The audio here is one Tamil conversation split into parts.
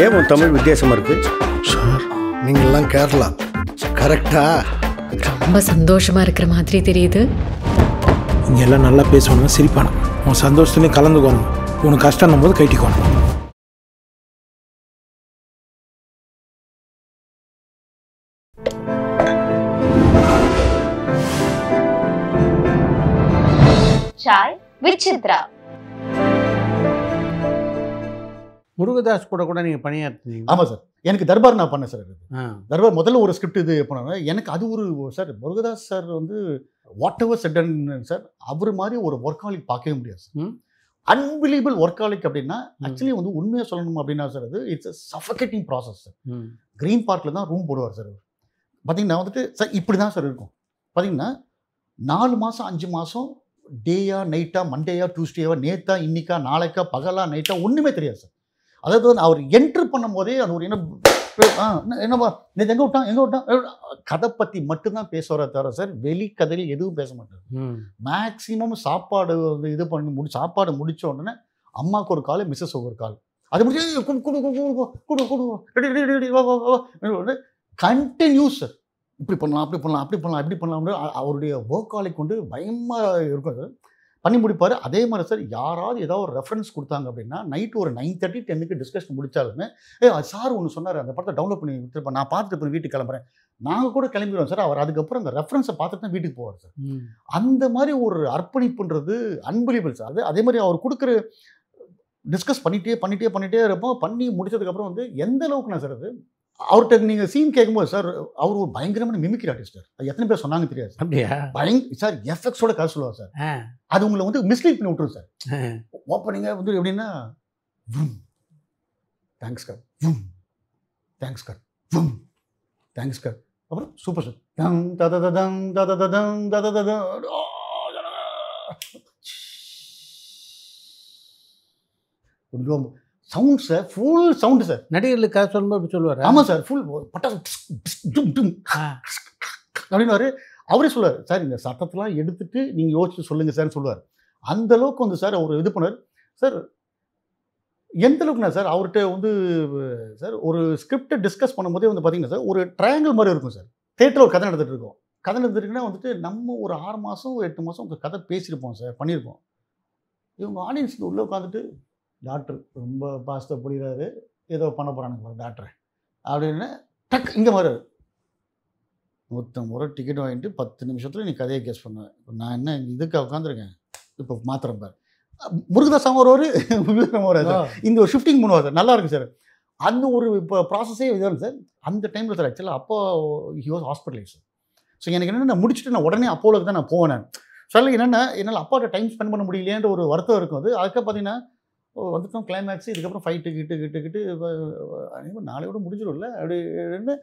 ஏன் உன் தமிழ் வித்தியாசமாக இருக்கு? சார் நீங்கள்லாம் கேரளா கரெக்டா? ரொம்ப சந்தோஷமா இருக்கிற மாதிரி தெரியுது. இங்கே எல்லாம் நல்லா பேசணும், சிரிப்பானும். உன் சந்தோஷத்துலேயும் கலந்துக்கணும். உனக்கு கஷ்டம் போது கைட்டிக்கணும். சாய் விசித்ரா. முருகதாஸ் கூட நீங்கள் பணியாற்றினீங்க? ஆமாம் சார். எனக்கு தர்பார் நான் பண்ணேன் சார். தர்பார் முதல்ல ஒரு ஸ்கிரிப்ட் இது பண்ணாங்க. எனக்கு அது ஒரு சார் முருகதாஸ் சார் வந்து வாட் எவர் செட்டன் சார், அவர் மாதிரி ஒரு ஒர்க்காலிக் பார்க்கவே முடியாது சார். அன்பிலீபிள் ஒர்க்காலிக் அப்படின்னா ஆக்சுவலி வந்து உண்மையாக சொல்லணும் அப்படின்னா சார், அது it's a suffocating process sir. Green பார்க்கில் தான் ரூம் போடுவார் சார். பார்த்தீங்கன்னா வந்துட்டு சார் இப்படி தான் சார் இருக்கும். பார்த்தீங்கன்னா 4 மாதம் 5 மாதம் டேயா நைட்டா, மண்டேயா டியூஸ்டேவா, நேத்தா இன்னிக்கா, நாளைக்கா, பகலா நைட்டா ஒன்றுமே தெரியாது சார். அதாவது வந்து அவர் என்ட்ரு பண்ணும் போதே அது ஒரு என்னப்பா நேற்று எங்கே விட்டான் கதை பற்றி மட்டும்தான் பேசுவார தவிர சார் வெளி கதையில் எதுவும் பேச மாட்டார். மேக்ஸிமம் சாப்பாடு இது பண்ணி சாப்பாடு முடித்த உடனே அம்மாவுக்கு ஒரு கால், மிஸ்ஸஸ் ஒரு கால், அது முடிச்சு கண்டினியூஸ் சார். இப்படி பண்ணலாம் அப்படி பண்ணலாம் அப்படி பண்ணலாம் இப்படி பண்ணலாம். அவருடைய ஒர்க்காலிக் கொண்டு பயமாக இருக்கும் சார். பண்ணி முடிப்பார். அதே மாதிரி சார் யாராவது ஏதாவது ஒரு ரெஃபரன்ஸ் கொடுத்தாங்க அப்படின்னா நைட்டு ஒரு 9:30 10க்கு டிஸ்கஷன் முடித்தாலுமே சார் ஒன்று சொன்னார், அந்த படத்தை டவுன்லோட் பண்ணி கொடுத்துருப்பேன், நான் பார்த்துட்டு இப்போ வீட்டுக்கு கிளம்புறேன், நாங்கள் கூட கிளம்பிடுவோம் சார். அவர் அதுக்கப்புறம் அந்த ரெஃபரன்ஸை பார்த்துட்டு தான் வீட்டுக்கு போவார் சார். அந்த மாதிரி ஒரு அர்ப்பணிப்புன்றது அன்பிலீபிள் சார். அதே மாதிரி அவர் கொடுக்குற டிஸ்கஸ் பண்ணிகிட்டே இருப்போம். பண்ணி முடிச்சதுக்கப்புறம் வந்து எந்த அளவுக்கு நான் சார் அது அவர்கிட்ட நீங்கள் சீன் கேட்கும்போது சார், அவர் ஒரு பயங்கரமான மிமிக்ரி ஆர்டிஸ்ட் சார். அது எத்தனை பேர் சொன்னாங்க தெரியாது சார். அப்படியா சார் எஃபெக்ட்ஸோட கதை சொல்லுவார் சார். அது உங்களை வந்து மிஸ்லீட் பண்ணி விட்டுரும் சார். ஓப்பனிங்க வந்து எப்படின்னா thanks card, thanks card, thanks card, அப்புறம் சூப்பர் சார் தம் தததம் தததம் தததம் sound sir, full sound sir. நடிகர்களுக்காக சொல்லும்போது அப்படி சொல்லுவார். ஆமாம் சார், ஃபுல் பட்டாசு அப்படின்னாரு. அவரே சொல்லுவார், சார் இந்த சத்தத்தெல்லாம் எடுத்துட்டு நீங்கள் யோசிச்சு சொல்லுங்கள் சார்னு சொல்லுவார். அந்த அளவுக்கு வந்து சார் அவர் இது பண்ணார் சார். எந்த அளவுக்குண்ணா சார் அவர்கிட்ட வந்து சார் ஒரு ஸ்கிரிப்டை டிஸ்கஸ் பண்ணும்போதே வந்து பார்த்தீங்கன்னா சார் ஒரு ட்ரையாங்கிள் மாதிரி இருக்கும் சார். தேட்டரில் ஒரு கதை நடந்துகிட்டு இருக்கோம். கதை நடந்துருக்குன்னா வந்துட்டு நம்ம ஒரு 6 மாதம் 8 மாதம் ஒரு கதை பேசியிருப்போம் சார், பண்ணியிருப்போம். இவங்க ஆடியன்ஸுக்கு உள்ளே உட்காந்துட்டு டாக்டர் ரொம்ப பாஸ்ட்டாக புரிகிறாரு, ஏதோ பண்ண போகிறானுங்க டாக்டர் அப்படின்னு டக் இங்கே மாதிரி 100 முறை டிக்கெட் வாங்கிட்டு 10 நிமிஷத்தில் நீ கதையை கேஸ் பண்ணுவேன். இப்போ நான் என்ன இதுக்காக உட்காந்துருக்கேன், இப்போ மாத்திரம் பார் முருகதாஸ் வருவார், இந்த ஒரு ஷிஃப்டிங் பண்ணுவார் சார். நல்லா இருக்கு சார். அந்த ஒரு இப்போ ப்ராசஸே இதாக சார். அந்த டைமில் சார் ஆக்சுவலாக அப்போ he was hospitalise sir. So எனக்கு என்னென்ன நான் முடிச்சுட்டு நான் உடனே அப்போலோக்கு தான் நான் போவேன். நான் சார் என்னென்னா என்னால் அப்பாட்ட டைம் ஸ்பெண்ட் பண்ண முடியலையேன்ற ஒரு வருத்தம் இருக்கும். அது அதுக்காக பார்த்தீங்கன்னா வந்துட்டோம் கிளைமேக்ஸ், இதுக்கப்புறம் ஃபைட்டு கிட்டு நாளையோட முடிஞ்சிடும்ல அப்படின்னு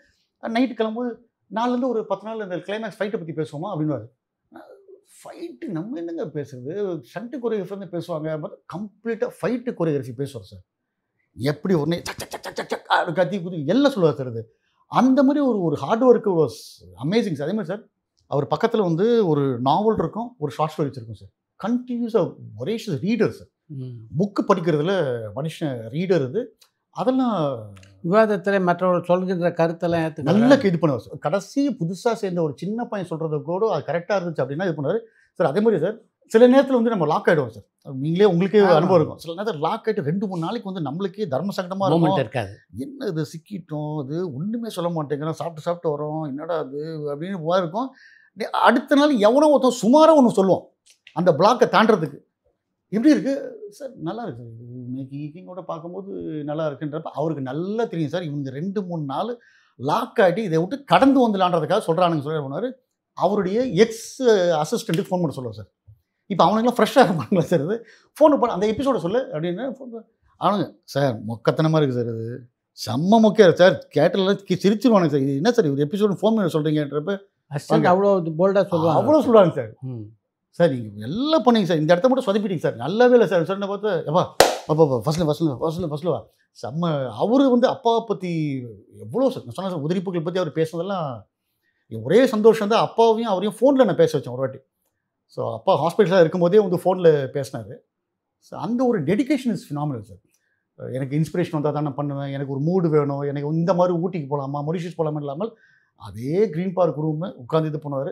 நைட்டு கிளம்பும்போது நாலுலேருந்து ஒரு 10 நாள் இந்த கிளைமேக்ஸ் ஃபைட்டை பற்றி பேசுவோமா அப்படின்வாரு. ஃபைட்டு நம்ம என்னங்க பேசுறது, ஷண்ட் கொரியோகிராஃபி வந்து பேசுவாங்க, கம்ப்ளீட்டாக ஃபைட்டு கொரியோகிராஃபி பேசுவார் சார். எப்படி ஒன்றே சக் சக் சக் சக் சக் கத்தி குதி எல்லாம் சொல்லுவார் சார். அது அந்த மாதிரி ஒரு hard work was amazing sir. அதே மாதிரி சார் அவர் பக்கத்தில் வந்து ஒரு நாவல் இருக்கும், ஒரு ஷார்ட் ஸ்டோரிஸ் இருக்கும் சார். கண்டினியூஸாக ஒரே ரீடர் சார். புக்கு படிக்கிறதுல மனுஷன் ரீடர். இது அதெல்லாம் விவாதத்தில் மற்றவர்கள் சொல்கின்ற கருத்தெல்லாம் ஏற்று நல்ல இது பண்ணுவார் சார். கடைசி புதுசாக சேர்ந்த ஒரு சின்ன பையன் சொல்கிறத கூட அது கரெக்டாக இருந்துச்சு அப்படின்னா இது பண்ணுவார் சார். அதே மாதிரி சார் சில நேரத்தில் வந்து நம்ம லாக் ஆகிடுவோம் சார். நீங்களே உங்களுக்கே அனுபவம் இருக்கும். சில நேரத்தில் லாக் ஆகிட்டு 2-3 நாளைக்கு வந்து நம்மளுக்கே தர்ம சங்கடமாக இருக்கும். இருக்காது, என்ன இது சிக்கிட்டோம், அது ஒன்றுமே சொல்ல மாட்டேங்கிறோம், சாப்பிட்டு வரோம், என்னடா அது அப்படின்னு போக இருக்கும். அடுத்த நாள் எவனோ ஒருத்தன் சுமாராக ஒன்று சொல்லுவோம் அந்த பிளாக்கை தாண்டறதுக்கு. எப்படி இருக்குது சார், நல்லா இருக்குது சார். மேக்கிங்கோட பார்க்கும்போது நல்லா இருக்குன்றப்ப அவருக்கு நல்லா தெரியும் சார். இவங்க 2-3 நாள் லாக் ஆகிட்டு இதை விட்டு கடந்து வந்துலான்றதுக்காக சொல்கிறானுங்க சொல்லி போனார். அவருடைய எக்ஸ் அசிஸ்டண்ட்டுக்கு ஃபோன் பண்ண சொல்லுவார் சார். இப்போ அவனுங்களாம் ஃப்ரெஷ்ஷாக இருப்பாங்களா சார். இது ஃபோன் பண்ண அந்த எபிசோட சொல்லு அப்படின்னு ஃபோன் அவனுங்க சார் மொக்கத்தனமாக இருக்குது சார். இது செம்ம மொக்கையா சார். கேட்டரில் சிரிச்சிருவானுங்க சார். இது என்ன சார் இவர் எபிசோடு ஃபோன் பண்ண சொல்கிறீங்கன்றப்ப அவ்வளோ போல்டாக சொல்லுவாங்க. அவ்வளோ சொல்லுவாங்க சார். சார் நீங்கள் எல்லாம் பண்ணீங்க சார், இந்த இடத்த மட்டும் சொதப்பிட்டீங்க சார், நல்லாவே இல்லை சார். சொன்ன பார்த்து எப்பா அப்பா ஃபஸ்ட்டில் செம்ம. அவர் வந்து அப்பாவை பற்றி எவ்வளோ சார் நான் சொன்னேன் சார். உதிரிப்புகள் பற்றி அவர் பேசுனதெல்லாம் ஒரே சந்தோஷம் தான். அப்பாவையும் அவரையும் ஃபோனில் நான் பேச வச்சேன் ஒரு வாட்டி. ஸோ அப்பா ஹாஸ்பிட்டலாக இருக்கும்போதே வந்து ஃபோனில் பேசினார். ஸோ அந்த ஒரு டெடிக்கேஷன் இஸ் ஃபினாமினல் சார். எனக்கு இன்ஸ்பிரேஷன் வந்தால் தான் நான் பண்ணுவேன், எனக்கு ஒரு மூடு வேணும், எனக்கு இந்த மாதிரி ஊட்டிக்கு போகலாமா மொரிஷியஸ் போகலாமா இல்லாமல் அதே க்ரீன் பார்க் ரூமு உட்காந்து இது பண்ணுவார்.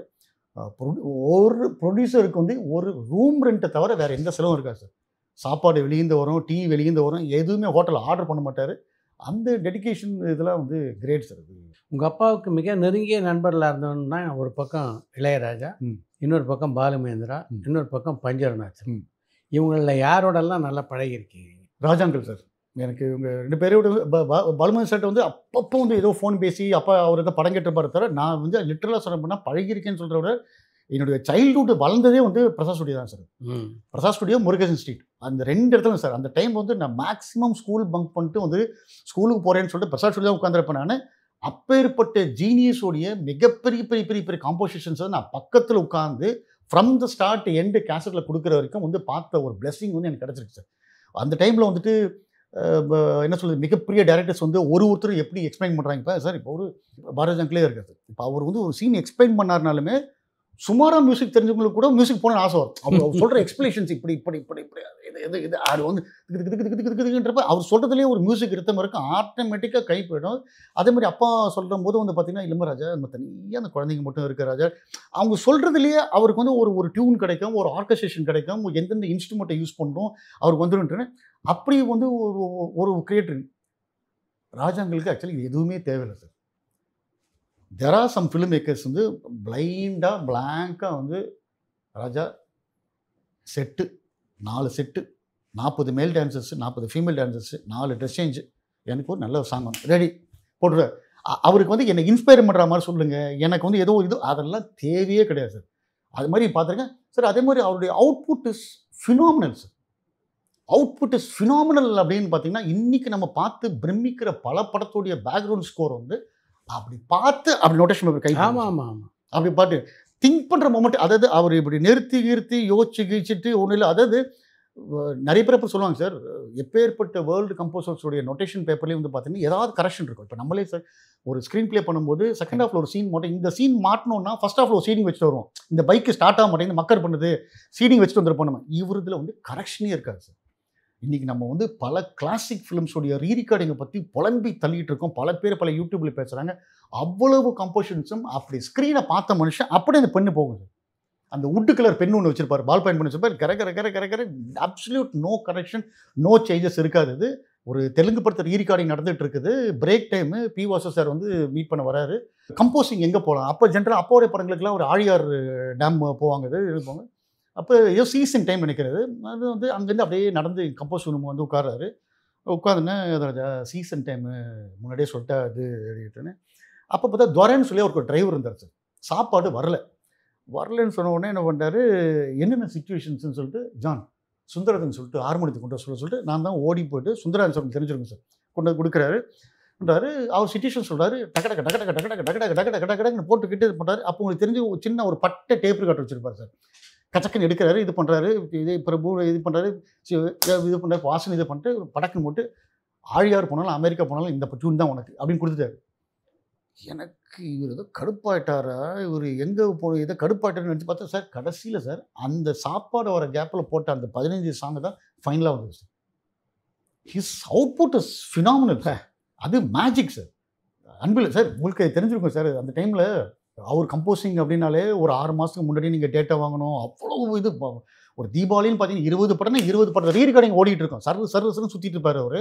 ஒரு ப்ரொடியூசருக்கு வந்து ஒரு ரூம் ரெண்ட்டை தவிர வேறு எந்த செலவும் இருக்காது சார். சாப்பாடு வெளியேந்து வரும், டீ வெளியேந்து வரும், எதுவுமே ஹோட்டலில் ஆர்டர் பண்ண மாட்டார். அந்த டெடிகேஷன் இதெல்லாம் வந்து கிரேட் சார். அது உங்கள் அப்பாவுக்கு மிக நெருங்கிய நண்பர்களாக இருந்தோன்னா ஒரு பக்கம் இளையராஜா, இன்னொரு பக்கம் பாலுமகேந்திரா, இன்னொரு பக்கம் பஞ்சரநாத். இவங்களில் யாரோடெல்லாம் நல்லா பழகிருக்கீங்க? ராஜாங்கல் சார். எனக்கு இவங்க 2 பேரோட பாலுமகேந்திரா சார்ட்ட வந்து அப்பப்போ வந்து ஏதோ ஃபோன் பேசி அப்பா அவர் ஏதோ படம் கேட்டிருப்பாரு தவிர நான் வந்து லிட்டரலாக சொல்ல போனால் பழகிருக்கேன்னு சொல்கிறத விட என்னுடைய சைல்டுஹுட் வளர்ந்ததே வந்து பிரசாத் ஸ்டுடியோ தான் sir. Prasad studio, Murugesan street, அந்த 2 இடத்துல சார். அந்த டைம் வந்து நான் மேக்ஸிமம் ஸ்கூல் பங்க் பண்ணிட்டு வந்து ஸ்கூலுக்கு போகிறேன்னு சொல்லிட்டு பிரசாத் ஸ்டுடியோ உட்காந்துருப்பேன். நான் அப்பேற்பட்ட ஜீனியஸோடைய மிகப்பெரிய பெரிய பெரிய பெரிய காம்போசிஷன்ஸ் வந்து நான் பக்கத்தில் உட்காந்து ஃப்ரம் த ஸ்டார்ட் எண்டு கேசட்டில் கொடுக்குற வரைக்கும் வந்து பார்த்த ஒரு பிளெஸிங் வந்து எனக்கு கிடச்சிருக்கு சார். அந்த டைமில் வந்துட்டு என்ன சொல்கிறது, மிகப்பெரிய டேரக்டர்ஸ் வந்து ஒருத்தர் எப்படி எக்ஸ்பிளைன் பண்ணுறாங்க. இப்போ சார் இப்போ ஒரு பாரதி அங்கிளே இருக்காது. இப்போ அவர் வந்து ஒரு சீன் எக்ஸ்பிளைன் பண்ணாருனாலுமே சுமாராக மியூசிக் தெரிஞ்சவங்களுக்கு கூட மியூசிக் போகணும்னு ஆசை வரும். அவர் சொல்கிற எக்ஸ்பிளேஷன்ஸ் இப்படி இப்படி இப்படி இப்படி இது அது வந்து இதுக்குன்றப்ப அவர் சொல்கிறதுலேயே ஒரு மியூசிக் ரித்தம் இருக்கும், ஆட்டோமேட்டிக்காக கை போயிடும். அதே மாதிரி அப்பா சொல்கிற போது வந்து பார்த்திங்கன்னா, இல்லைம்மா ராஜா, நம்ம தனியாக அந்த குழந்தைங்க மட்டும் இருக்க ராஜா, அவங்க சொல்கிறதுலேயே அவருக்கு வந்து ஒரு டியூன் கிடைக்கும், ஒரு ஆர்கஸ்ட்ரேஷன் கிடைக்கும், எந்தெந்த இன்ஸ்ட்ருமெண்ட்டை யூஸ் பண்ணணும் அவருக்கு வந்துருன்ட்டு. அப்படி வந்து ஒரு கிரியேட்டர் ராஜாங்களுக்கு ஆக்சுவலி இது எதுவுமே தேவையில்லை sir. There are some film makers வந்து பிளைண்டாக பிளாங்காக வந்து ராஜா செட்டு 4 செட்டு 40 மேல் dancers 40 female dancers 4 dress change, எனக்கு ஒரு நல்ல ஒரு சாங் வந்து ரெடி போட்டுருவார். அவருக்கு வந்து என்னை இன்ஸ்பயர் பண்ணுற மாதிரி சொல்லுங்கள், எனக்கு வந்து ஏதோ இது அதெல்லாம் தேவையே கிடையாது சார். அது மாதிரி பார்த்துருக்கேன் சார். அதே மாதிரி அவருடைய output is phenomenal sir. Output is phenomenal அப்படின்னு பார்த்தீங்கன்னா, இன்றைக்கி நம்ம பார்த்து பிரமிக்கிற பல படத்துடைய பேக்ரவுண்ட் ஸ்கோர் வந்து அப்படி பார்த்து அப்படி நோட்டேஷன் பேப்பர் கை. ஆமாம் ஆமாம் ஆமாம். அப்படி பார்த்து திங்க் பண்ணுற மொமெண்ட், அதாவது அவர் இப்படி நிறுத்தி யோசிச்சு கீச்சிட்டு ஒன்றும் இல்லை. அதாவது நிறைய பேர் இப்போ சொல்லுவாங்க சார், எப்பேற்பட்ட வேர்ல்டு கம்போசர்ஸோடைய நோட்டேஷன் பேப்பர்லேயும் வந்து பார்த்தீங்கன்னா ஏதாவது கரெக்ஷன் இருக்கும். இப்போ நம்மளே சார் ஒரு ஸ்க்ரீன் ப்ளே பண்ணும்போது செகண்ட் ஹாஃபில் ஒரு சீன் மாட்டோம், இந்த சீன் மாட்டணும்னா ஃபர்ஸ்ட் ஹாஃபில் ஒரு சீடிங் வச்சுட்டு வருவோம். இந்த பைக்கு ஸ்டார்ட் ஆக மாட்டேங்குது, மக்கர் பண்ணுது, சீடிங் வச்சுட்டு வந்துருப்போம் நம்ம. இவருதில் வந்து கரெக்ஷனே இருக்காது சார். இன்றைக்கி நம்ம வந்து பல கிளாசிக் ஃபிலிம்ஸோடைய ரீரிகார்டிங்கை பற்றி புலம்பி தள்ளிட்டு இருக்கோம். பல பேர் பல யூடியூப்பில் பேசுகிறாங்க. அவ்வளவு கம்போசிஷன்ஸும் அப்படி ஸ்க்ரீனை பார்த்த மனுஷன் அப்படியே அந்த பெண்ணு போகுது. அந்த உட்டு கலர் பெண் ஒன்று வச்சிருப்பார், பால் பாயிண்ட் பண்ணி வச்சிருப்பார், கரை absolute no correction, no changes இருக்காது. இது ஒரு தெலுங்கு படத்தை ரீரிகார்டிங் நடந்துகிட்டு இருக்குது. Break time P Vasu sir வந்து மீட் பண்ண வராரு. கம்போசிங் எங்கே போகலாம், அப்போ ஜென்ரலாக அப்போடைய படங்களுக்குலாம் ஒரு ஆழியார் டேம் போவாங்க, இது இருப்பாங்க. அப்போ ஏதோ சீசன் டைம் நினைக்கிறது. அது வந்து அங்கேருந்து அப்படியே நடந்து கம்போஸ் ரூம் வந்து உட்கார்றாரு. உட்காந்துன்னு ராஜா சீசன் டைமு முன்னாடியே சொல்லிட்டா அது எழுதிட்டுன்னு. அப்போ பார்த்தா துவரன்னு சொல்லி அவருக்கு ஒரு டிரைவர் இருந்தார் சார். சாப்பாடு வரலன்னு சொன்ன உடனே என்ன பண்ணுறாரு, என்னென்ன சுச்சுவேஷன்ஸ்னு சொல்லிட்டு ஜான் சுந்தரதன் சொல்லிட்டு ஹார்மோனியத்தை கொண்டு சொல்லிட்டு நான் தான் ஓடி போய்ட்டு சுந்தரதன் சார் தெரிஞ்சிருக்கும் சார் கொண்டு கொடுக்குறாரு. அவர் சிச்சுவேஷன் சொல்கிறாரு, டக்கடக்க டக்கடக்க டக்கடக்க டக்கடக்க டக்கடக்க டக்கடக்குன்னு போட்டுக்கிட்டு இது பண்ணுறாரு. அப்போ உங்களுக்கு தெரிஞ்சு ஒரு சின்ன ஒரு பட்டை டேப் ரெக்கார்டர் வச்சுருப்பார் சார். கச்சக்குன்னு எடுக்கிறாரு, இது பண்ணுறாரு, இது பிரபு இது பண்ணுறாரு, இது பண்ணுறாரு, வாசன் இது பண்ணிட்டு படக்குன்னு போட்டு ஆழியார் போனாலும் அமெரிக்கா போனாலும் இந்த டியூன் தான் உனக்கு அப்படின்னு கொடுத்துட்டாரு. எனக்கு இவர் ஏதோ கடுப்பாயிட்டாரா, இவர் எங்கே இதை கடுப்பாயிட்டாருன்னு நினச்சி பார்த்தா சார் கடைசியில் சார் அந்த சாப்பாடு வர கேப்பில் போட்ட அந்த 15 சாங்கு தான் ஃபைனலாக வந்தது sir. His output is phenomenal sir. அது மேஜிக் சார். அன்பில் சார் உங்களுக்கு தெரிஞ்சிருக்கும் சார். அந்த டைமில் அவர் கம்போசிங் அப்படின்னாலே ஒரு 6 மாதத்துக்கு முன்னாடி நீங்கள் டேட்டா வாங்கணும். அவ்வளோ இது ஒரு தீபாவளின்னு பார்த்தீங்கன்னா 20 படம்னா 20 படத்தை ரீரிகார்டிங் ஓடிட்டு இருக்கோம். சர்வீஸ்னு சுற்றிட்டு இருப்பார் அவர்.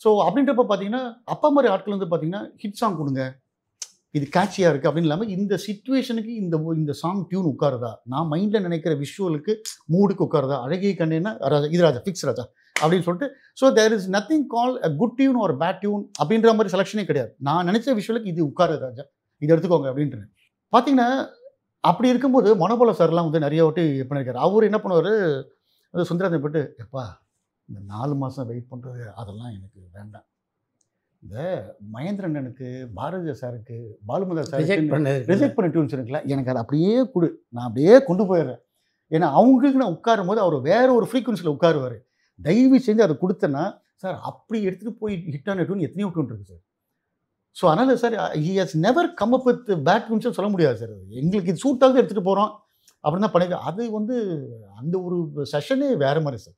ஸோ அப்படின்றப்ப பார்த்தீங்கன்னா அப்பா மாதிரி ஆட்கள் வந்து பார்த்தீங்கன்னா ஹிட் சாங் கொடுங்க, இது கேட்சியாக இருக்குது அப்படின்னு இல்லாமல் இந்த சிச்சுவேஷனுக்கு இந்த சாங் டியூன் உட்காருதா, நான் மைண்டில் நினைக்கிற விஷுவலுக்கு மூடுக்கு உட்காருதா, அழகிய கண்ணேன்னா ராஜா இது ராஜா ஃபிக்ஸ் ராஜா அப்படின்னு சொல்லிட்டு. So there is nothing call a good tune ஒரு பேட் டியூன் அப்படின்ற மாதிரி செலெக்ஷனே கிடையாது. நான் நினச்ச விஷுவலுக்கு இது உட்காரு ராஜா, இது எடுத்துக்கோங்க அப்படின்ட்டு. பார்த்தீங்கன்னா அப்படி இருக்கும்போது மனோபல சார்லாம் வந்து நிறைய வாட்டி பண்ணியிருக்காரு. அவர் என்ன பண்ணுவார், அது சுந்தரத்தை போட்டு எப்பா இந்த 4 மாதம் வெயிட் பண்ணுறது அதெல்லாம் எனக்கு வேண்டாம், இந்த மகேந்திரனுக்கு பாரதிய சாருக்கு பாலுமதா சாருக்கு ரிஜெக்ட் பண்ண டியூன்ஸ் இருக்குல்ல, எனக்கு அதை அப்படியே கொடு, நான் அப்படியே கொண்டு போயிடுறேன். ஏன்னா அவங்களுக்கு நான் உட்காரும் போது அவர் வேற ஒரு ஃப்ரீக்வன்சியில் உட்காருவார். தயவு செஞ்சு அதை கொடுத்தேன்னா சார் அப்படி எடுத்துகிட்டு போய் ஹிட்டான டியூன் எத்தனையோ டியூன் இருக்குது சார். ஸோ அதனால் sir he has never come up with bad டியூன்ஸ்னு சொல்ல முடியாது சார். எங்களுக்கு இது சூட்டாக எடுத்துகிட்டு போகிறோம் அப்படின்னு தான் பண்ணிக்க. அது வந்து அந்த ஒரு செஷனே வேறு மாதிரி சார்.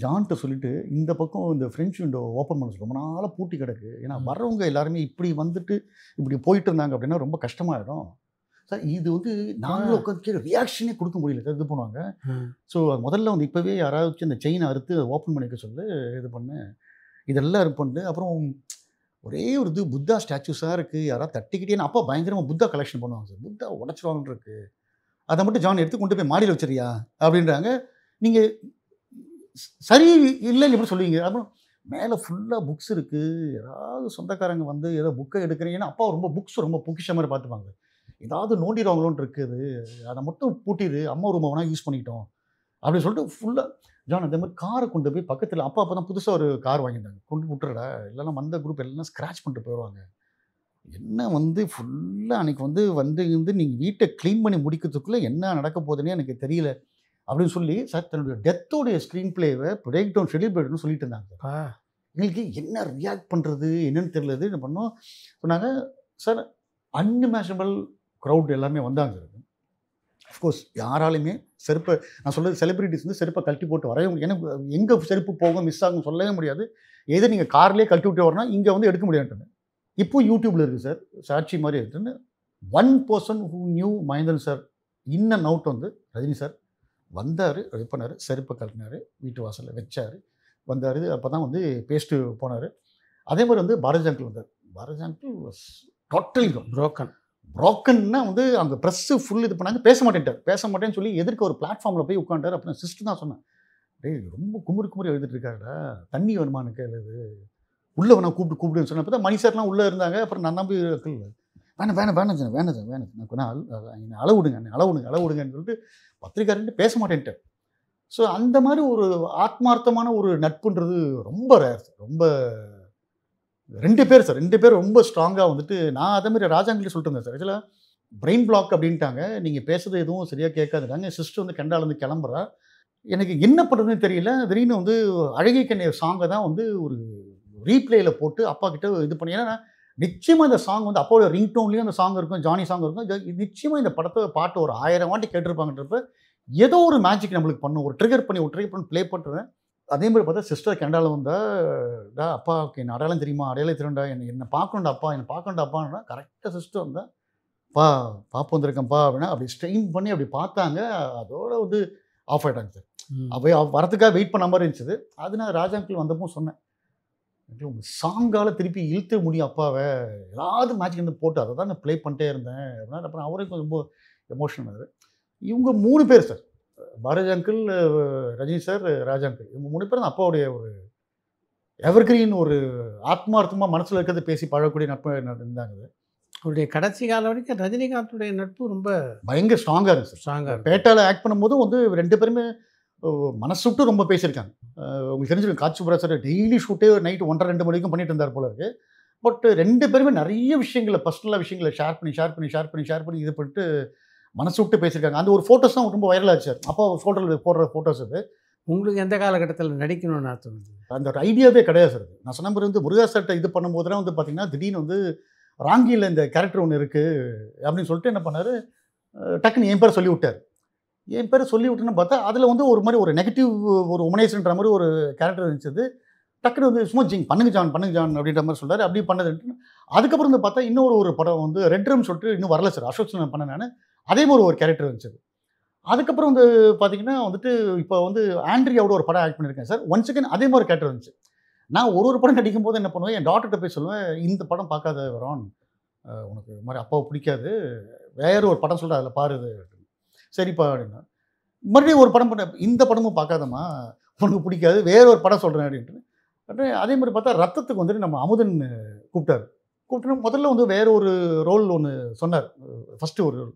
ஜான்கிட்ட சொல்லிட்டு இந்த பக்கம் இந்த ஃப்ரெஞ்ச் விண்டோ ஓப்பன் பண்ண சொல்லி ரொம்ப நாளாக பூட்டி கிடக்கு. ஏன்னா வர்றவங்க எல்லாருமே இப்படி வந்துட்டு இப்படி போயிட்டு இருந்தாங்க அப்படின்னா ரொம்ப கஷ்டமாயிடும் சார். இது வந்து நாங்களும் உட்காந்து ரியாக்ஷனே கொடுக்க முடியல சார். இது பண்ணுவாங்க. ஸோ முதல்ல வந்து இப்போவே யாராவது இந்த செயினை அறுத்து ஓப்பன் பண்ணிக்க சொல்லு, இது பண்ணு, இதெல்லாம் இது பண்ணு. அப்புறம் ஒரே ஒரு இது புத்தா ஸ்டாச்சூஸாக இருக்குது, யாராவது தட்டிக்கிட்டேன்னு அப்பா பயங்கரமாக புத்தா கலெக்ஷன் பண்ணுவாங்க சார். புத்தா உடச்சிருவாங்கன்னு இருக்கு, அதை மட்டும் ஜான் எடுத்து கொண்டு போய் மாடியில் வச்சிரியா அப்படின்றாங்க. நீங்கள் சரி இல்லை எப்படி சொல்லுவீங்க? அப்புறம் மேலே ஃபுல்லாக புக்ஸ் இருக்குது, ஏதாவது சொந்தக்காரங்க வந்து ஏதோ புக்கை எடுக்கிறீங்கன்னா அப்பா ரொம்ப புக்ஸ் ரொம்ப பொக்கிஷ மாதிரி பார்த்துப்பாங்க. ஏதாவது நோண்டிடுவாங்களோன்னு இருக்குது, அதை மட்டும் பூட்டிடு, அம்மா ரூமை வேணால் யூஸ் பண்ணிட்டோம் அப்படின்னு சொல்லிட்டு ஃபுல்லாக ஜான் அதே மாதிரி காரை கொண்டு போய் பக்கத்தில் அப்பா அப்போ தான் புதுசாக ஒரு கார் வாங்கிட்டாங்க, கொண்டு விட்டுறடா இல்லைன்னா வந்த குரூப் எல்லாம் ஸ்க்ராட்ச் பண்ணிட்டு போயிடுவாங்க. என்ன வந்து ஃபுல்லாக அன்றைக்கி வந்து நீங்கள் வீட்டை க்ளீன் பண்ணி முடிக்கிறதுக்குள்ளே என்ன நடக்க போகுதுன்னே எனக்கு தெரியல அப்படின்னு சொல்லி சார் தன்னுடைய டெத்தோடைய ஸ்க்ரீன் பிளேவை பிரேக் டவுன் செலிப்ரேட்னு சொல்லிட்டு இருந்தாங்க சார். எங்களுக்கு என்ன ரியாக்ட் பண்ணுறது என்னன்னு தெரியலது. என்ன பண்ணோம் சொன்னாங்க சார். அன்இமேஜினபிள் க்ரௌட் எல்லாமே வந்தாங்க சார். அஃப்கோர்ஸ் யாராலையுமே செருப்பை நான் சொல்கிறது செலிப்ரிட்டிஸ் வந்து செருப்பை கழட்டி போட்டு வரவே முடியும். எனக்கு எங்கே செருப்பு போகும் மிஸ் ஆகும் சொல்லவே முடியாது. எதை நீங்கள் கார்லேயே கழட்டி விட்டு வரணும், இங்கே வந்து எடுக்க முடியாதுன்னு இப்போ யூடியூப்பில் இருக்குது சார். சாட்சி மாதிரி இருக்குன்னு 1 person who knew Mahendran sir in and out வந்து ரஜினி சார் வந்தார், இது பண்ணார், செருப்பை கழட்டினார், வீட்டு வாசலில் வச்சார், வந்தார். அப்போ தான் வந்து பேஸ்ட்டு போனார். அதே மாதிரி வந்து பாரதி அங்கிள் வந்தார். பாரதி அங்கிள் வாஸ் டோட்டலி ப்ரோக்கன்னா வந்து அங்கே ப்ரெஸ்ஸு ஃபுல் இது பண்ணாங்க. பேச மாட்டேன்னு சொல்லி எதிர்க்க ஒரு பிளாட்ஃபார்மில் போய் உட்காண்டார். அப்புறம் சிஸ்டர் தான் சொன்னேன், டேய் ரொம்ப குமுறி எழுதிட்டு இருக்காருடா, தண்ணி வருமானு கேளுது, உள்ளே வேணா கூப்பிடுன்னு சொன்னேன். அப்போ தான் மணி சார்லாம் உள்ளே இருந்தாங்க. அப்புறம் நான் நம்பி வேணாம் நான் அளவுடுங்கன்னு சொல்லிட்டு பத்திரிக்காரன்ட்டு பேச மாட்டேன்ட்டு. ஸோ அந்த மாதிரி ஒரு ஆத்மார்த்தமான ஒரு நட்புன்றது ரொம்ப ரேர் சார். ரொம்ப 2 பேர் சார், 2 பேர் ரொம்ப ஸ்ட்ராங்காக வந்துட்டு நான் அதே மாதிரி ராஜாங்கிட்ட சொல்லிட்டு இருந்தேன் சார். ஆக்சுவலாக பிரெயின் பிளாக் அப்படின்ட்டாங்க, நீங்கள் பேசுறது எதுவும் சரியாக கேட்காதுட்டாங்க. சிஸ்டர் வந்து கெண்டாலேருந்து கிளம்புறா, எனக்கு என்ன பண்ணுறதுன்னு தெரியல. திடீர்னு வந்து அழகை கண்ணே சாங்கை தான் வந்து ஒரு ரீப்ளேயில் போட்டு அப்பா கிட்ட இது பண்ணி, ஏன்னா நிச்சயமாக இந்த சாங் வந்து அப்பாவோட ரிங்டோன்லேயும் அந்த சாங் இருக்கும், ஜானி சாங் இருக்கும். நிச்சயமாக இந்த பாட்டு ஒரு 1000 வாட்டி கேட்டிருப்பாங்கன்றப்ப ஏதோ ஒரு மேஜிக் நம்மளுக்கு பண்ணும், ஒரு ட்ரிகர் பண்ணி ப்ளே பண்ணுறேன். அதே மாதிரி பார்த்தா சிஸ்டர் கெண்டாவில் வந்தால் அப்பாவுக்கு என்ன அடையாளம் தெரியுமா, அடையாளம் தெரியும்டா, என்னை பார்க்கணுண்டா அப்பான்னா கரெக்டாக சிஸ்டர் வந்தால் பாப்பு வந்திருக்கேன்ப்பா அப்படின்னா அப்படி ஸ்ட்ரெயின் பண்ணி அப்படி பார்த்தாங்க. அதோட வந்து ஆஃப் ஆகிட்டாங்க சார். அப்போ வரத்துக்காக வெயிட் பண்ண மாதிரி இருந்துச்சு. அது நான் ராஜாங்கிள் வந்தப்போ சொன்னேன், உங்கள் சாங்கால் திருப்பி இழுத்து முடியும் அப்பாவை, ஏதாவது மேட்ச் வந்து போட்டு அதை தான் நான் ப்ளே பண்ணிட்டே இருந்தேன் அப்படின்னா. அப்புறம் அவரே கொஞ்சம் ரொம்ப எமோஷனல். இவங்க 3 பேர் sir, Bharathi uncle, Rajini sir, Raja uncle, இவங்க 3 பேர் தான் அப்பாவுடைய ஒரு எவர்கிரீன், ஒரு ஆத்மார்த்தமாக மனசில் இருக்கிறது பேசி பழகக்கூடிய நட்பு இருந்தாங்க. அவருடைய கடைசி காலம் வரைக்கும் ரஜினிகாந்துடைய நட்பு ரொம்ப பயங்கர ஸ்ட்ராங்காக இருக்குது சார். ஸ்ட்ராங்காக பேட்டாவில் ஆக்ட் பண்ணும்போதும் வந்து 2 பேருமே மனசு விட்டு ரொம்ப பேசியிருக்காங்க. உங்களுக்கு தெரிஞ்சிருக்கும், காட்சி புரா சார் டெய்லி ஷூட்டே நைட்டு 1:30-2 மணி வரைக்கும் பண்ணிட்டு இருந்தார் போல இருக்குது. பட் 2 பேருமே நிறைய விஷயங்களை பர்சனலாக விஷயங்களை ஷேர் பண்ணி இது பண்ணிட்டு மனசு விட்டு பேசியிருக்காங்க. அந்த ஒரு ஃபோட்டோஸ் தான் ரொம்ப வைரல் ஆச்சு சார். அப்போ ஃபோட்டோவில் போடுற ஃபோட்டோஸ் அது. உங்களுக்கு எந்த காலகட்டத்தில் நடிக்கணும்னு தோணுது? அந்த ஒரு ஐடியாவே கிடையாது சார். நான் சொன்ன மாதிரி வந்து முருகா சார்ட்ட இது பண்ணும்போதுலாம் வந்து பார்த்தீங்கன்னா திடீர்னு வந்து ராங்கியில் இந்த கேரக்டர் ஒன்று இருக்குது அப்படின்னு சொல்லிட்டு என்ன பண்ணார், டக்குன்னு என் பேரை சொல்லி விட்டார். என் பேரை சொல்லி விட்டுன்னு பார்த்தா அதில் வந்து ஒரு மாதிரி ஒரு நெகட்டிவ் ஒரு உமனேஷன்ற மாதிரி ஒரு கேரக்டர் இருந்துச்சு. டக்குன்னு வந்து சும்மா பண்ணுங்க ஜான் அப்படின்ற மாதிரி சொல்கிறார். அப்படி பண்ணதுன்ட்டு அதுக்கப்புறம் வந்து பார்த்தா இன்னொரு ஒரு படம் வந்து ரெட் ரூம் சொல்லிட்டு இன்னும் வரல சார், அசோக் நான் பண்ணேன் நான். அதே மாதிரி ஒரு கேரக்டர் இருந்துச்சு. அதுக்கப்புறம் வந்து பார்த்தீங்கன்னா வந்துட்டு இப்போ வந்து ஆண்ட்ரியாவோட ஒரு படம் ஆக்ட் பண்ணியிருக்கேன் சார். ஒன்ஸ் அகேன் அதே மாதிரி கேரக்டர் இருந்துச்சு. நான் ஒரு படம் நடிக்கும் போது என்ன பண்ணுவேன், என் டாக்டர்கிட்ட போய் சொல்லுவேன், இந்த படம் பார்க்காத வரோன், உனக்கு இது மாதிரி அப்பாவை பிடிக்காது, வேறு ஒரு படம் சொல்கிற அதில் பாருது. சரிப்பா அப்படின்னா மறுபடியும் ஒரு படம் பண்ண, இந்த படமும் பார்க்காதம்மா, உனக்கு பிடிக்காது, வேற ஒரு படம் சொல்கிறேன் அப்படின்ட்டு. அதே மாதிரி பார்த்தா ரத்தத்துக்கு வந்துட்டு நம்ம அமுதன் கூப்பிட்டு முதல்ல வந்து வேற ஒரு ரோல் ஒன்று சொன்னார், ஃபஸ்ட்டு ஒரு ரோல்.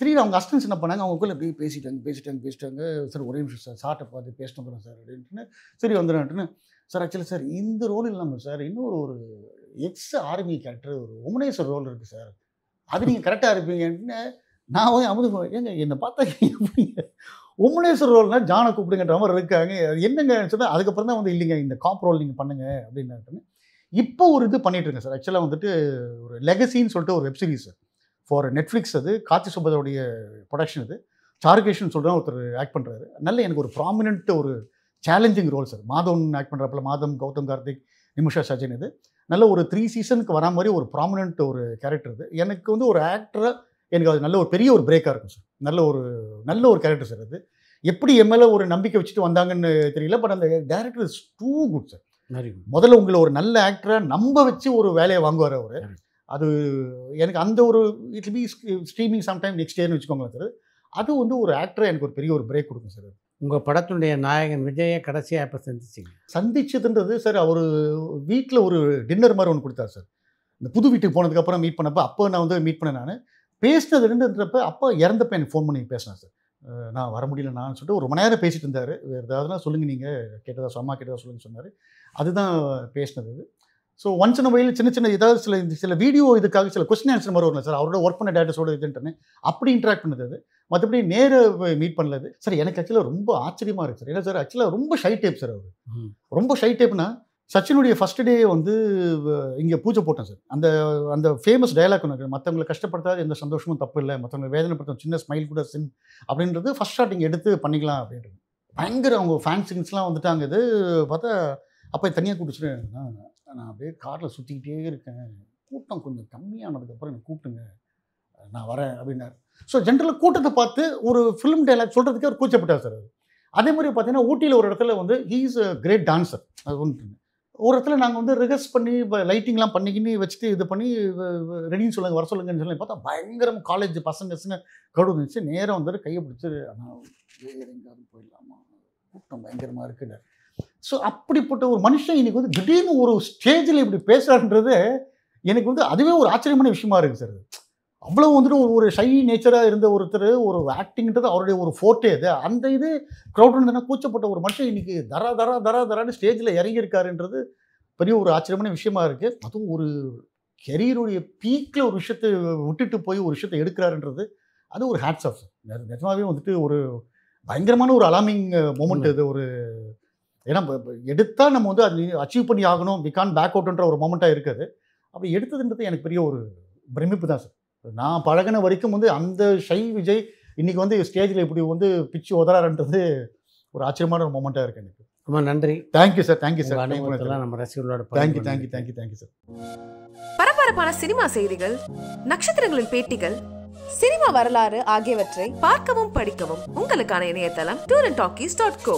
திடீர்னு அவங்க அசிஸ்டன்ஸ் என்ன பண்ணாங்க, அவங்களுக்குள்ள அப்படியே பேசிட்டாங்க. சார் ஒரே நிமிஷம் சார், சார்ட்டை பார்த்து பேசிட்டு வந்துடுறேன் சார் அப்படின்ட்டு. சரி வந்துடுறேன்ட்டுன்னு. சார் ஆக்சுவலி சார் இந்த ரோல் இல்லாமல் சார் இன்னொரு ஒரு எக்ஸ் ஆர்மி கேரக்டர் ஒரு உமனேஸ்வர் ரோல் இருக்குது சார், அது நீங்கள் கரெக்டாக இருப்பீங்கன்னு. நான் வந்து அமுது ஏங்க என்னை பார்த்தா எப்படிங்க உமனேஸ்வர் ரோல்னா ஜானை கூப்பிடுங்கன்ற மாதிரி இருக்காங்க, என்னங்க சொன்னால் அதுக்கப்புறம் தான் வந்து இல்லைங்க இந்த காப் ரோல் நீங்கள் பண்ணுங்க அப்படின்னு. இப்போ ஒரு இது பண்ணிட்டு இருக்கேன் சார். ஆக்சுவலாக வந்துட்டு ஒரு லெகசின்னு சொல்லிட்டு ஒரு வெப் சீரிஸ் ஃபார் நெட்ஃப்ளிக்ஸ், அது கார்த்தி சுப்பதோடைய ப்ரொடக்ஷன். இது சாருகேஷன் சொல்கிறேன் ஒருத்தர் ஆக்ட் பண்ணுறாரு. நல்ல எனக்கு ஒரு ப்ராமினென்ட் ஒரு challenging role sir. Madhavan act பண்ணுறப்பல மாதம், கௌதம் கார்த்திக், நிமிஷா சஜன், இது நல்ல ஒரு 3 சீசனுக்கு வரா மாதிரி ஒரு ப்ராமினென்ட் ஒரு கேரக்டர் இது. எனக்கு வந்து ஒரு ஆக்டராக எனக்கு அது நல்ல ஒரு பெரிய ஒரு பிரேக்காக இருக்கும் சார். நல்ல ஒரு கேரக்டர் சார். அது எப்படி என் மேலே ஒரு நம்பிக்கை வச்சுட்டு வந்தாங்கன்னு தெரியல. பட் அந்த director is too good sir. முதல்ல உங்களை ஒரு நல்ல ஆக்டராக நம்ப வச்சு ஒரு வேலையை வாங்குவார் அவர். அது எனக்கு அந்த ஒரு it be streaming sometime next இயர்னு வச்சுக்கோங்களேன் சார். அது வந்து ஒரு ஆக்டராக எனக்கு ஒரு பெரிய ஒரு பிரேக் கொடுக்கும் சார். உங்கள் படத்தினுடைய நாயகன் விஜயை கடைசியாக எப்போ சந்திச்சதுன்றது சார், அவர் வீட்டில் ஒரு டின்னர் மாதிரி ஒன்று கொடுத்தார் சார். இந்த புது வீட்டுக்கு போனதுக்கப்புறம் மீட் பண்ணப்போ அப்போ நான் வந்து மீட் பண்ணேன். நான் பேசினது ரெண்டுன்றப்ப அப்போ இறந்தப்ப எனக்கு ஃபோன் பண்ணி பேசினேன் சார். நான் வர முடியல நான் சொல்லிட்டு ஒரு மணி நேரம் பேசிட்டு இருந்தார். வேறு ஏதாவதுனா சொல்லுங்கள், நீங்கள் கேட்டதா அம்மா கேட்டதா சொல்லுங்கள் சொன்னார். அதுதான் பேசினது. ஸோ ஒன்ஸ் இன் வயலில் சின்ன ஏதாவது சில வீடியோ இதுக்காக சில கொஸ்டின் ஆன்சர் மாதிரி வரும் சார். அவரோட ஒர்க் பண்ண டேரக்டர்ஸோட இதுன்ட்டு அப்படி இன்ட்ராக்ட் பண்ணது. அது மற்றபடி நேராக மீட் பண்ணலது சார். எனக்கு ஆக்சுவலாக ரொம்ப ஆச்சரியமாக இருக்குது சார். ஏன்னா சார் ஆக்சுவலாக ரொம்ப ஷை டைப் சார். அவர் ரொம்ப ஷை டைப்னா சச்சினுடைய ஃபர்ஸ்ட் டே வந்து இங்கே பூஜை போட்டேன் சார். அந்த ஃபேமஸ் டயலாக் ஒன்று, மற்றவங்களை கஷ்டப்படுத்தாது எந்த சந்தோஷமும் தப்பு இல்லை, மற்றவங்களை வேதனைப்படுத்த சின்ன ஸ்மைல் கூட சின் அப்படின்றது ஃபர்ஸ்ட் ஷாட் இங்கே எடுத்து பண்ணிக்கலாம் அப்படின்றது. பயங்கர அவங்க ஃபேன்ஸிங்ஸ்லாம் வந்துட்டாங்க. இது பார்த்தா அப்போ தனியாக கூப்பிட்டு நான் அப்படியே காரில் சுற்றிக்கிட்டே இருக்கேன், கூட்டம் கொஞ்சம் கம்மியானதுக்கப்புறம் எனக்கு கூப்பிட்டுங்க, நான் வரேன் அப்படின்னாரு. ஸோ ஜென்ரலாக கூட்டத்தை பார்த்து ஒரு ஃபிலிம் டைலாக் சொல்கிறதுக்கே அவர் கூச்சப்பட்டார் சார். அது மாதிரி பார்த்தீங்கன்னா ஊட்டியில் ஒரு இடத்துல வந்து he is a great dancer. அது ஒன்று ஒரு இடத்துல நாங்கள் வந்து ரிஹர்ஸ் பண்ணி லைட்டிங்லாம் பண்ணிக்கின்னு வச்சுட்டு இது பண்ணி ரெடின்னு சொல்லுங்கள், வர சொல்லுங்கன்னு சொல்லி பார்த்தா பயங்கரம் காலேஜ் பசங்க கடு இருந்துச்சு. நேராக வந்து கையை பிடிச்சி ஆனால் வேறு எங்கேயாவது போயிடலாமா, கூட்டம் பயங்கரமாக இருக்குன்னு. ஸோ அப்படிப்பட்ட ஒரு மனுஷன் இன்னைக்கு வந்து திடீர்னு ஒரு ஸ்டேஜில் இப்படி பேசுகிறான்றது எனக்கு வந்து அதுவே ஒரு ஆச்சரியமான விஷயமா இருக்குது சார். அவ்வளோ வந்துட்டு ஒரு ஷை நேச்சராக இருந்த ஒருத்தர் ஒரு ஆக்டிங்கிறது அவருடைய ஒரு ஃபோர்ட்டே அது. அந்த இது க்ரௌட் இருந்ததுன்னா கூச்சப்பட்ட ஒரு மனுஷன் இன்னைக்கு தரான்னு ஸ்டேஜில் இறங்கியிருக்காருன்றது பெரிய ஒரு ஆச்சரியமான விஷயமா இருக்குது. அதுவும் ஒரு கெரியருடைய பீக்கில் ஒரு விஷயத்தை விட்டுட்டு போய் ஒரு விஷயத்தை எடுக்கிறாருன்றது அது ஒரு ஹேட்ஸ் ஆஃப். நிஜமாகவே வந்துட்டு ஒரு பயங்கரமான ஒரு அலார்மிங் மூமெண்ட் இது. ஒரு ஏன்னா எடுத்தால் நம்ம வந்து அது அச்சீவ் பண்ணி ஆகணும், வி கான் பேக் அவுட்ன்ற ஒரு மொமெண்ட்டாக இருக்குது. அப்படி எடுத்ததுன்றது எனக்கு பெரிய ஒரு பிரமிப்பு தான் சார். நான் பழகின வரைக்கும் வந்து அந்த ஷை விஜய் இன்னைக்கு வந்து ஸ்டேஜில் இப்படி வந்து பிச்சு உதறாருன்றது ஒரு ஆச்சரியமான ஒரு மொமெண்ட்டாக இருக்குது எனக்கு. ரொம்ப நன்றி. Thank you sir. Thank you sir. நம்ம ரசிகர்களோட தேங்க்யூ சார். பரபரப்பான சினிமா செய்திகள், நட்சத்திரங்களின் பேட்டிகள், சினிமா வரலாறு ஆகியவற்றை பார்க்கவும் படிக்கவும் உங்களுக்கான இணையதளம் tourantalkies.co.